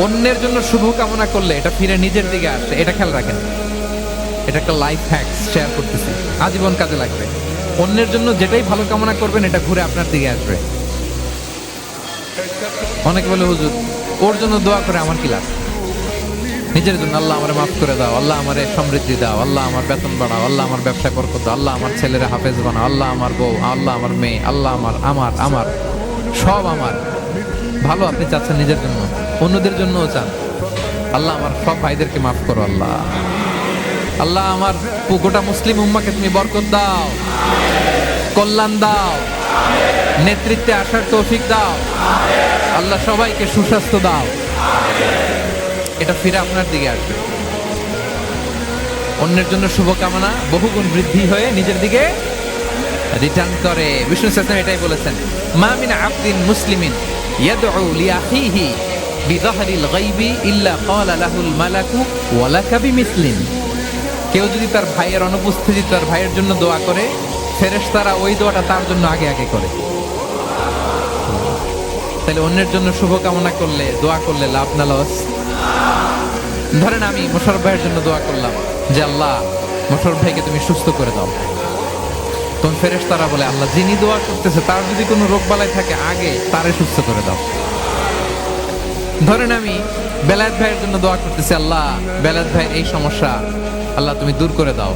অন্যের জন্য শুভ কামনা করলে এটা ফিরে নিজের দিকে আসে, এটা খেয়াল রাখেন। এটা একটা লাইফ হ্যাক শেয়ার করতেছি, আজীবন কাজে লাগবে। অন্যের জন্য যেটাই ভালো কামনা করবেন এটা ঘুরে আপনার দিকে আসবে। অনেকে বলে হুজুর ওর জন্য দোয়া করে আমার কি লাভ? নিজের জন্য আল্লাহ আমারে মাফ করে দাও, আল্লাহ আমারে সমৃদ্ধি দাও, আল্লাহ আমার বেতন বাড়াও, আল্লাহ আমার ব্যবসা বরকত দাও, আল্লাহ আমার ছেলেরা হাফেজ বানাও, আল্লাহ আমার বউ, আল্লাহ আমার মেয়ে, আল্লাহ আমার আমার আমার সব আমার ভালো আপনি চাচ্ছেন নিজের জন্য, অন্যদের জন্যও চান। আল্লাহ আমার সব ভাইদেরকে মাফ করো, আল্লাহ আল্লাহ আমার গোটা মুসলিম উম্মাকে তুমি বরকত দাও, কল্যাণ দাও, নেতৃত্বে আসার তৌফিক দাও, আল্লাহ সবাইকে সুস্বাস্থ্য দাও। এটা ফিরে আপনার দিকে আসবে। অন্যের জন্য শুভকামনা বহুগুণ বৃদ্ধি হয়ে নিজের দিকে রিটার্ন করে। বিষ্ণু সাল্লাল্লাহু এটাই বলেছেন, মা মিন আবদিন মুসলিমিন ইয়াদউ লিআখিহি বিযাহরিল গায়বি ইল্লা ক্বালা লাহুল মালাকু ওয়া লাকা বিমিসলিন। কেউ যদি তার ভাইয়ের অনুপস্থিতি তার ভাইয়ের জন্য দোয়া করে, ফেরেশতারা ওই দোয়াটা তার জন্য আগে আগে করে। তাহলে অন্যের জন্য শুভকামনা করলে, দোয়া করলে লাভ না লস? ধরেন আমি মোশাররফ ভাইয়ের জন্য দোয়া করলাম যে আল্লাহ মোশাররফ ভাইকে তুমি সুস্থ করে দাও, তখন ফেরেশতারা বলে আল্লাহ যিনি দোয়া করতেছে তার যদি কোনো রোগ বালাই থাকে আগে তারে সুস্থ করে দাও। ধরেন আমি বেলায়েত ভাইয়ের জন্য দোয়া করতেছি, আল্লাহ বেলায়েত ভাইয়ের এই সমস্যা আল্লাহ তুমি দূর করে দাও,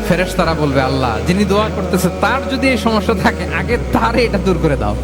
ফেরেশতারা বলবে আল্লাহ যিনি দোয়া করতেছে তার যদি এই সমস্যা থাকে আগে তারে এটা দূর করে দাও।